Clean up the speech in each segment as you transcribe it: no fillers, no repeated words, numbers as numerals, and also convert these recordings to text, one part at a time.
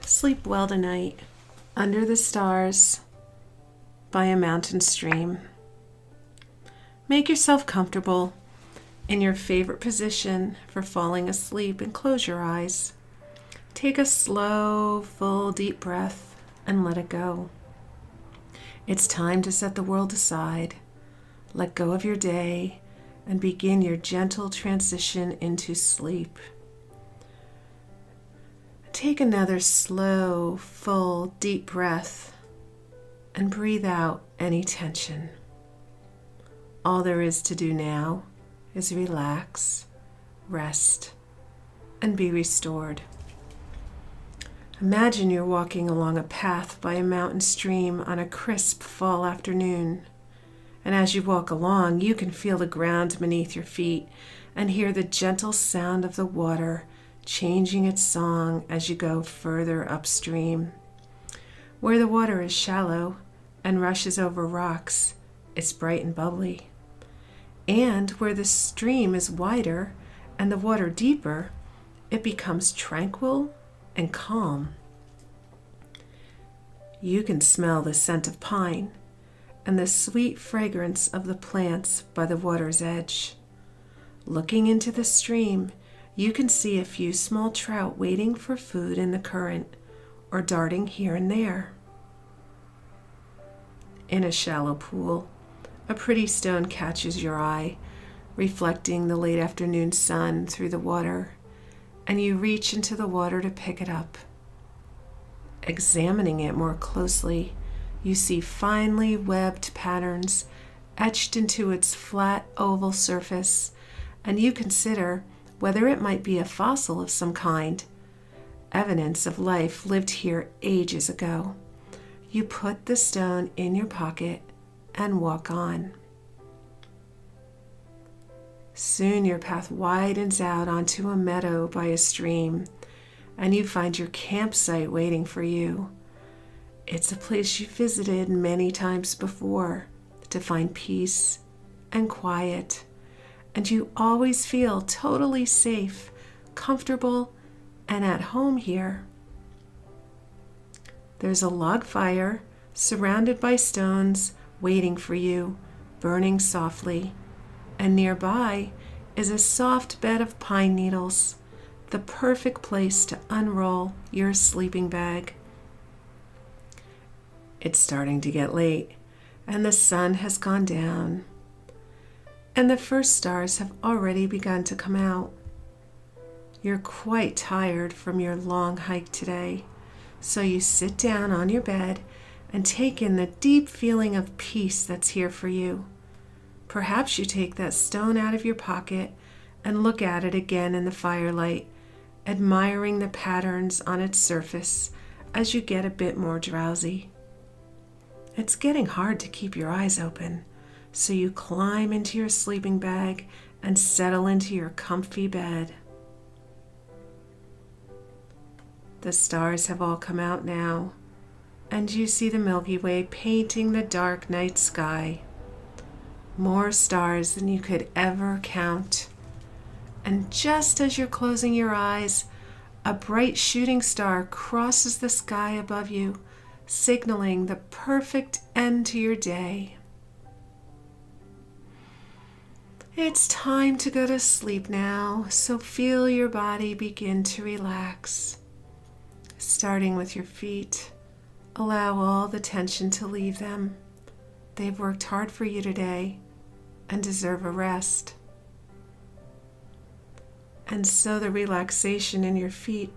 Sleep well tonight, under the stars, by a mountain stream. Make yourself comfortable in your favorite position for falling asleep and close your eyes. Take a slow, full, deep breath and let it go. It's time to set the world aside, let go of your day, and begin your gentle transition into sleep. Take another slow, full, deep breath and breathe out any tension. All there is to do now is relax, rest, and be restored. Imagine you're walking along a path by a mountain stream on a crisp fall afternoon. And as you walk along, you can feel the ground beneath your feet and hear the gentle sound of the water changing its song as you go further upstream. Where the water is shallow and rushes over rocks, it's bright and bubbly. And where the stream is wider and the water deeper, it becomes tranquil and calm. You can smell the scent of pine and the sweet fragrance of the plants by the water's edge. Looking into the stream, you can see a few small trout waiting for food in the current or darting here and there. In a shallow pool, a pretty stone catches your eye, reflecting the late afternoon sun through the water, and you reach into the water to pick it up. Examining it more closely, you see finely webbed patterns etched into its flat oval surface, and you consider whether it might be a fossil of some kind, evidence of life lived here ages ago. You put the stone in your pocket and walk on. Soon your path widens out onto a meadow by a stream, and you find your campsite waiting for you. It's a place you visited many times before to find peace and quiet, and you always feel totally safe, comfortable, and at home here. There's a log fire surrounded by stones waiting for you, burning softly, and nearby is a soft bed of pine needles, the perfect place to unroll your sleeping bag. It's starting to get late, and the sun has gone down, and the first stars have already begun to come out. You're quite tired from your long hike today, so you sit down on your bed and take in the deep feeling of peace that's here for you. Perhaps you take that stone out of your pocket and look at it again in the firelight, admiring the patterns on its surface as you get a bit more drowsy. It's getting hard to keep your eyes open, so you climb into your sleeping bag and settle into your comfy bed. The stars have all come out now, and you see the Milky Way painting the dark night sky. More stars than you could ever count. And just as you're closing your eyes, a bright shooting star crosses the sky above you, signaling the perfect end to your day. It's time to go to sleep now, so feel your body begin to relax. Starting with your feet, allow all the tension to leave them. They've worked hard for you today and deserve a rest. And so the relaxation in your feet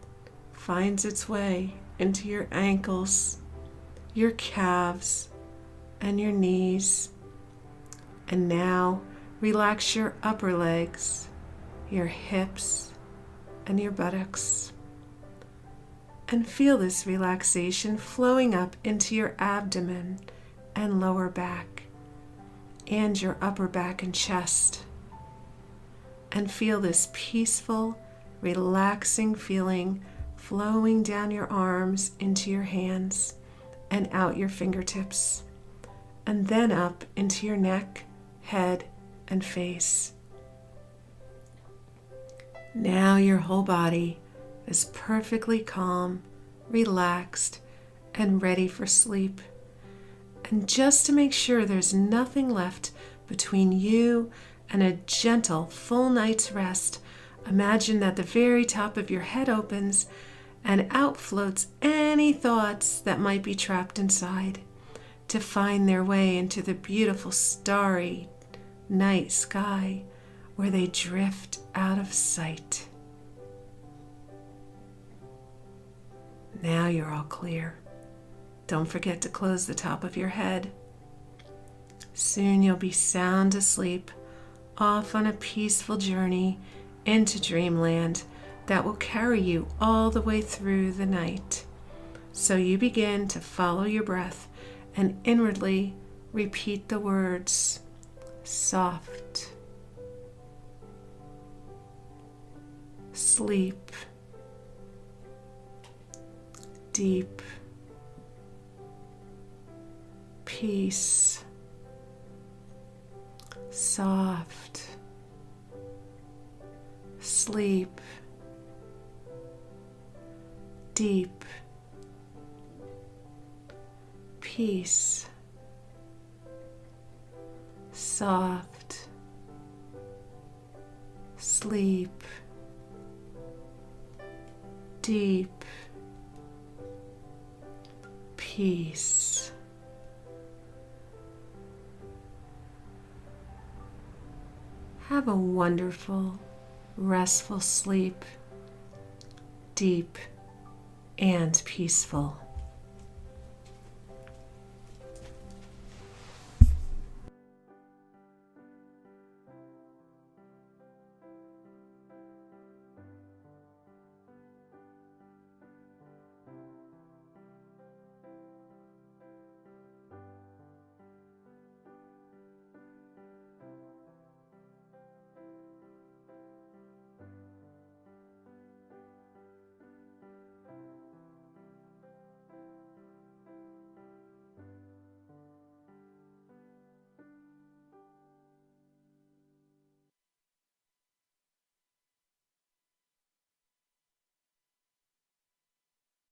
finds its way into your ankles, your calves, and your knees. And now relax your upper legs, your hips, and your buttocks. And feel this relaxation flowing up into your abdomen and lower back, and your upper back and chest. And feel this peaceful, relaxing feeling flowing down your arms into your hands and out your fingertips, and then up into your neck, head, and face. Now your whole body is perfectly calm relaxed, and ready for sleep. And just to make sure there's nothing left between you and a gentle, full night's rest, imagine that the very top of your head opens and out floats any thoughts that might be trapped inside to find their way into the beautiful starry night sky where they drift out of sight. Now you're all clear. Don't forget to close the top of your head. Soon you'll be sound asleep, off on a peaceful journey into dreamland that will carry you all the way through the night. So you begin to follow your breath and inwardly repeat the words, soft, sleep, deep, peace, soft, sleep, deep, peace, soft, sleep, deep, peace. Have a wonderful, restful sleep, deep and peaceful.